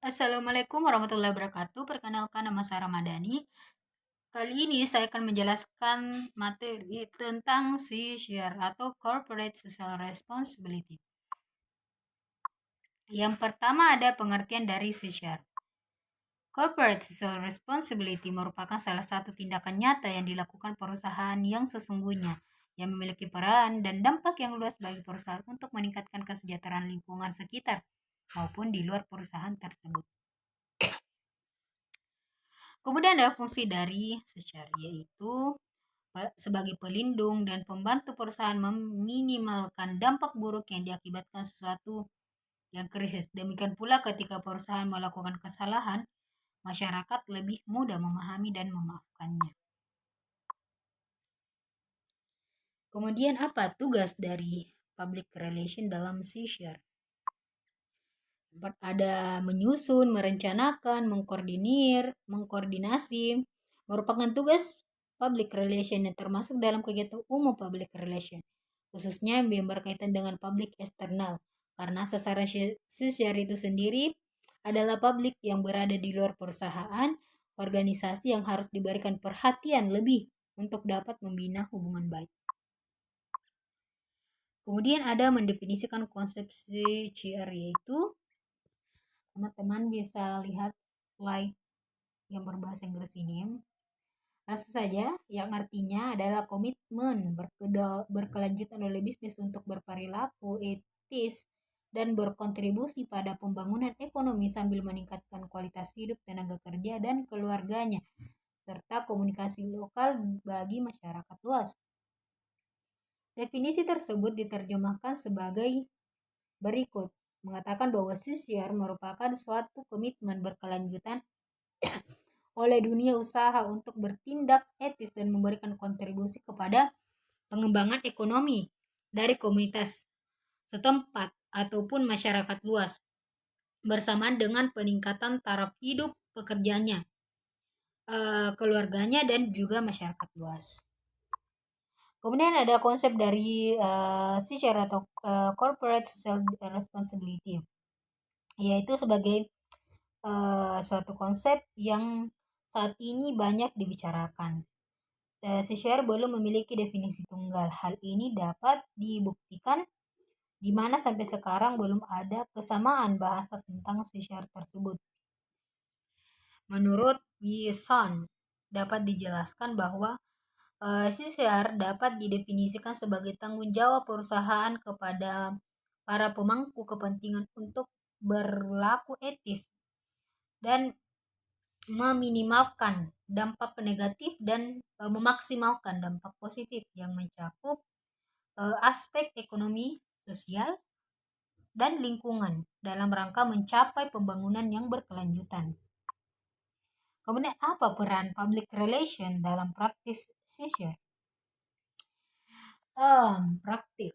Assalamualaikum warahmatullahi wabarakatuh. Perkenalkan, nama saya Ramadhani. Kali ini saya akan menjelaskan materi tentang CSR atau Corporate Social Responsibility. Yang pertama ada pengertian dari CSR. Corporate Social Responsibility merupakan salah satu tindakan nyata yang dilakukan perusahaan yang sesungguhnya, yang memiliki peran dan dampak yang luas bagi perusahaan untuk meningkatkan kesejahteraan lingkungan sekitar maupun di luar perusahaan tersebut. Kemudian ada fungsi dari CSR, yaitu sebagai pelindung dan pembantu perusahaan meminimalkan dampak buruk yang diakibatkan sesuatu yang krisis. Demikian pula ketika perusahaan melakukan kesalahan, masyarakat lebih mudah memahami dan memaafkannya. Kemudian apa tugas dari public relation dalam CSR? Ada menyusun, merencanakan, mengkoordinasi, merupakan tugas public relation yang termasuk dalam kegiatan umum public relation, khususnya yang berkaitan dengan public eksternal, karena sasaran CSR itu sendiri adalah publik yang berada di luar perusahaan, organisasi yang harus diberikan perhatian lebih untuk dapat membina hubungan baik. Kemudian ada mendefinisikan konsep CSR, yaitu teman-teman bisa lihat slide yang berbahasa Inggris ini. Langsung saja, yang artinya adalah komitmen berkelanjutan oleh bisnis untuk berperilaku etis dan berkontribusi pada pembangunan ekonomi sambil meningkatkan kualitas hidup tenaga kerja dan keluarganya, serta komunikasi lokal bagi masyarakat luas. Definisi tersebut diterjemahkan sebagai berikut, mengatakan bahwa CSR merupakan suatu komitmen berkelanjutan oleh dunia usaha untuk bertindak etis dan memberikan kontribusi kepada pengembangan ekonomi dari komunitas setempat ataupun masyarakat luas, bersamaan dengan peningkatan taraf hidup pekerjanya, keluarganya, dan juga masyarakat luas. Kemudian ada konsep dari CSR atau Corporate Social Responsibility, yaitu sebagai suatu konsep yang saat ini banyak dibicarakan. CSR belum memiliki definisi tunggal. Hal ini dapat dibuktikan di mana sampai sekarang belum ada kesamaan bahasa tentang CSR tersebut. Menurut Wilson, dapat dijelaskan bahwa CSR dapat didefinisikan sebagai tanggung jawab perusahaan kepada para pemangku kepentingan untuk berlaku etis dan meminimalkan dampak negatif dan memaksimalkan dampak positif yang mencakup aspek ekonomi, sosial, dan lingkungan dalam rangka mencapai pembangunan yang berkelanjutan. Kemudian apa peran public relation dalam praktis CSR? Praktik.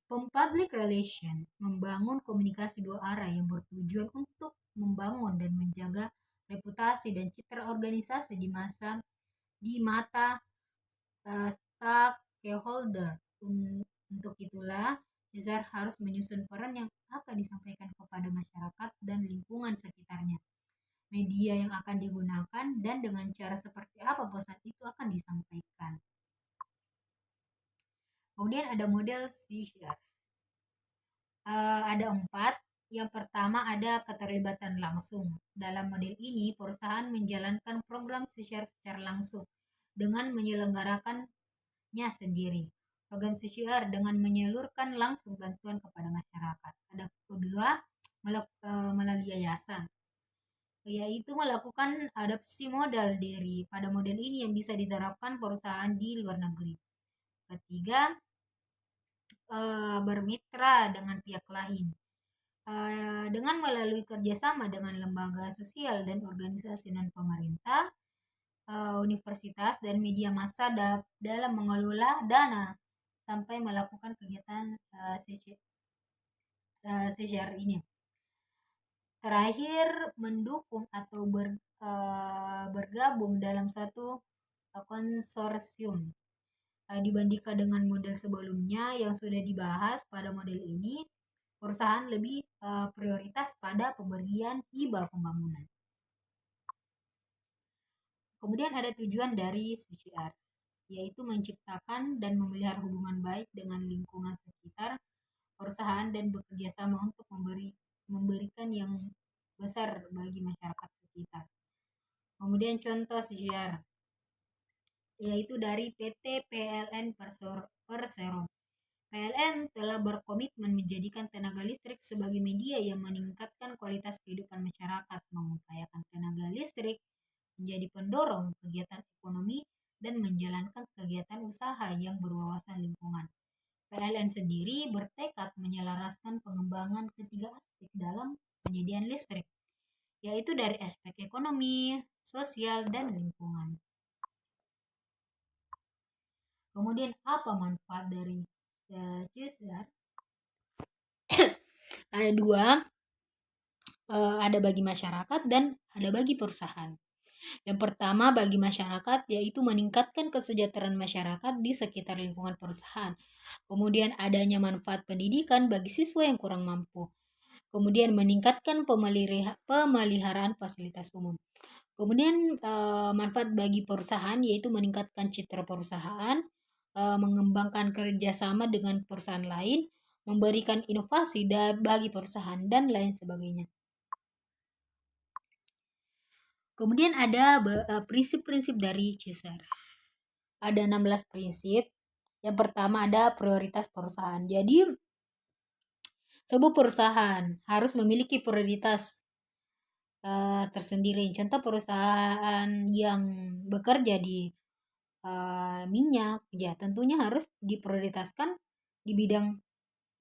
Public relation membangun komunikasi dua arah yang bertujuan untuk membangun dan menjaga reputasi dan citra organisasi di mata stakeholder. Untuk itulah, CSR harus menyusun peran yang akan disampaikan kepada masyarakat dan lingkungan sekitarnya, media yang akan digunakan, dan dengan cara seperti apa pesan itu akan disampaikan. Kemudian ada model CSR. Ada 4. Yang pertama ada keterlibatan langsung. Dalam model ini, perusahaan menjalankan program CSR secara langsung dengan menyelenggarakannya sendiri. Program CSR dengan menyalurkan langsung bantuan kepada masyarakat. Ada kedua, melalui yayasan, yaitu melakukan adopsi modal diri. Pada model ini yang bisa diterapkan perusahaan di luar negeri. Ketiga, bermitra dengan pihak lain. Dengan melalui kerjasama dengan lembaga sosial dan organisasi non-pemerintah, universitas, dan media massa dalam mengelola dana sampai melakukan kegiatan CSR ini. Terakhir, mendukung atau bergabung dalam suatu konsorsium. Dibandingkan dengan model sebelumnya yang sudah dibahas, pada model ini perusahaan lebih prioritas pada pemberian hibah pembangunan. Kemudian ada tujuan dari CSR, yaitu menciptakan dan memelihara hubungan baik dengan lingkungan sekitar perusahaan dan bekerja sama untuk memberikan yang besar bagi masyarakat sekitar. Kemudian contoh CSR yaitu dari PT PLN Persero. PLN telah berkomitmen menjadikan tenaga listrik sebagai media yang meningkatkan kualitas kehidupan masyarakat, mengupayakan tenaga listrik menjadi pendorong kegiatan ekonomi dan menjalankan kegiatan usaha yang berwawasan lingkungan. PLN sendiri bertekad menyelaraskan pengembangan ketiga aspek dalam penyediaan listrik, yaitu dari aspek ekonomi, sosial, dan lingkungan. Kemudian apa manfaat dari CSR? Ada dua, ada bagi masyarakat dan ada bagi perusahaan. Yang pertama bagi masyarakat yaitu meningkatkan kesejahteraan masyarakat di sekitar lingkungan perusahaan. Kemudian adanya manfaat pendidikan bagi siswa yang kurang mampu. Kemudian meningkatkan pemeliharaan fasilitas umum. Kemudian manfaat bagi perusahaan yaitu meningkatkan citra perusahaan, mengembangkan kerjasama dengan perusahaan lain, memberikan inovasi bagi perusahaan, dan lain sebagainya. Kemudian ada prinsip-prinsip dari CSR. Ada 16 prinsip. Yang pertama ada prioritas perusahaan. Jadi, sebuah perusahaan harus memiliki prioritas tersendiri. Contoh perusahaan yang bekerja di minyak, ya tentunya harus diprioritaskan di bidang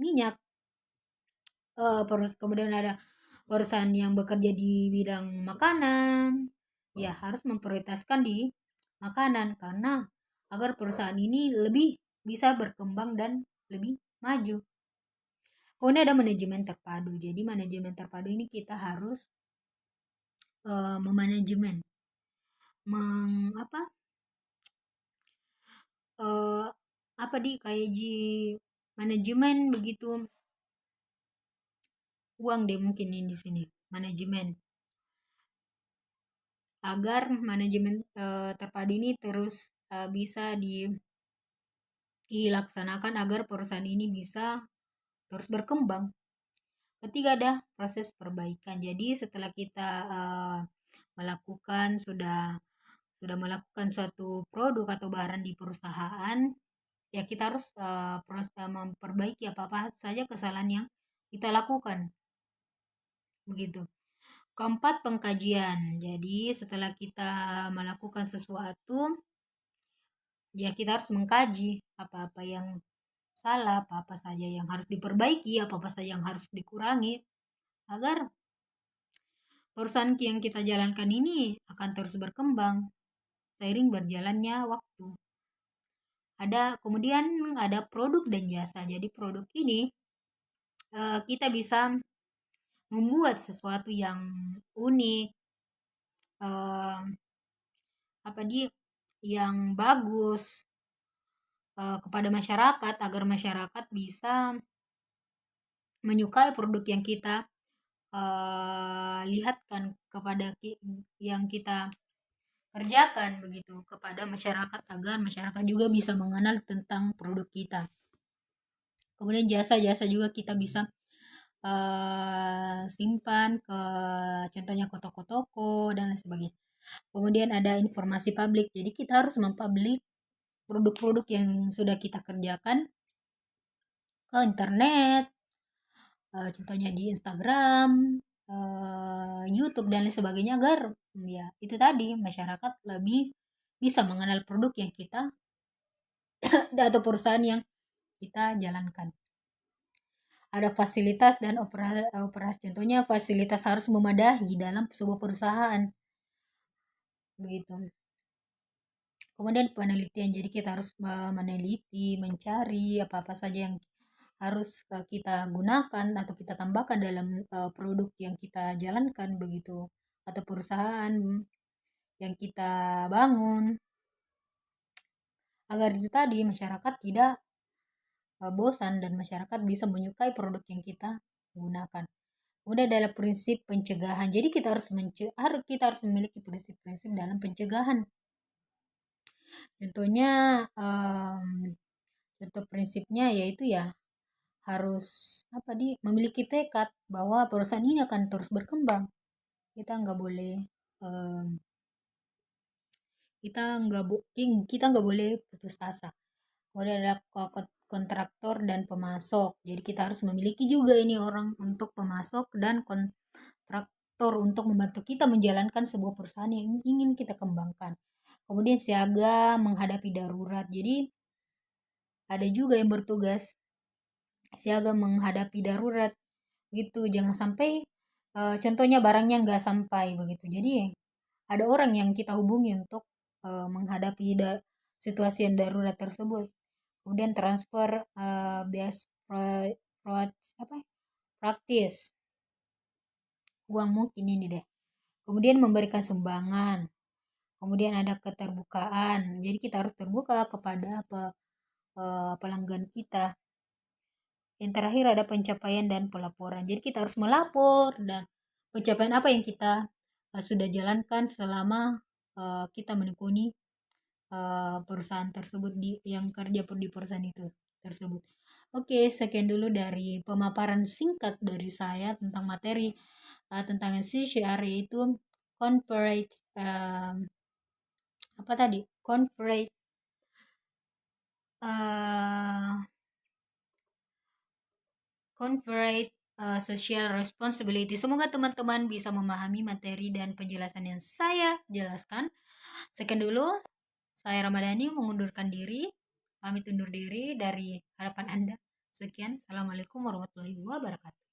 minyak. Kemudian ada perusahaan yang bekerja di bidang makanan, ya harus memprioritaskan di makanan karena agar perusahaan ini lebih bisa berkembang dan lebih maju. Kemudian ada manajemen terpadu. Jadi manajemen terpadu ini kita harus memanajemen kayak manajemen begitu uang deh mungkin ini di sini manajemen agar manajemen terpadu ini terus bisa dilaksanakan agar perusahaan ini bisa terus berkembang. Ketiga ada proses perbaikan. Jadi setelah kita sudah melakukan suatu produk atau barang di perusahaan, ya kita harus memperbaiki apa-apa saja kesalahan yang kita lakukan. Begitu. Keempat, pengkajian. Jadi setelah kita melakukan sesuatu, ya kita harus mengkaji apa-apa yang salah, apa-apa saja yang harus diperbaiki, apa-apa saja yang harus dikurangi, agar perusahaan yang kita jalankan ini akan terus berkembang seiring berjalannya waktu. Kemudian ada produk dan jasa. Jadi produk ini kita bisa membuat sesuatu yang unik, yang bagus kepada masyarakat agar masyarakat bisa menyukai produk yang kita lihatkan kepada yang kita kerjakan begitu kepada masyarakat agar masyarakat juga bisa mengenal tentang produk kita. Kemudian jasa-jasa juga kita bisa simpan ke contohnya ke toko-toko dan lain sebagainya. Kemudian ada informasi publik. Jadi kita harus mempublik produk-produk yang sudah kita kerjakan ke internet, contohnya di Instagram, YouTube dan lain sebagainya agar ya itu tadi masyarakat lebih bisa mengenal produk yang kita atau perusahaan yang kita jalankan. Ada fasilitas dan operasi. Contohnya fasilitas harus memadai dalam sebuah perusahaan. Begitu. Kemudian penelitian. Jadi kita harus meneliti, mencari apa-apa saja yang harus kita gunakan atau kita tambahkan dalam produk yang kita jalankan begitu atau perusahaan yang kita bangun agar itu tadi masyarakat tidak bosan dan masyarakat bisa menyukai produk yang kita gunakan. Udah adalah prinsip pencegahan. Jadi kita harus memiliki prinsip-prinsip dalam pencegahan. Contohnya, contoh prinsipnya yaitu ya harus memiliki tekad bahwa perusahaan ini akan terus berkembang. Kita nggak boleh em, kita nggak boleh putus asa. Kemudian ada kontraktor dan pemasok. Jadi kita harus memiliki juga ini orang untuk pemasok dan kontraktor untuk membantu kita menjalankan sebuah perusahaan yang ingin kita kembangkan. Kemudian siaga menghadapi darurat. Jadi ada juga yang bertugas siaga menghadapi darurat gitu. Jangan sampai contohnya barangnya nggak sampai begitu. Jadi ada orang yang kita hubungi untuk menghadapi situasi yang darurat tersebut. Kemudian transfer best praktis uang mungkin ini deh. Kemudian memberikan sumbangan. Kemudian ada keterbukaan. Jadi kita harus terbuka kepada pelanggan kita. Yang terakhir ada pencapaian dan pelaporan. Jadi kita harus melapor dan pencapaian apa yang kita sudah jalankan selama kita menekuni perusahaan tersebut yang kerja di perusahaan itu tersebut. Oke, sekian dulu dari pemaparan singkat dari saya tentang materi tentang CCR, yaitu corporate corporate corporate social responsibility. Semoga teman-teman bisa memahami materi dan penjelasan yang saya jelaskan. Sekian dulu, saya Ramadhani mengundurkan diri, pamit undur diri dari hadapan Anda. Sekian, Assalamualaikum warahmatullahi wabarakatuh.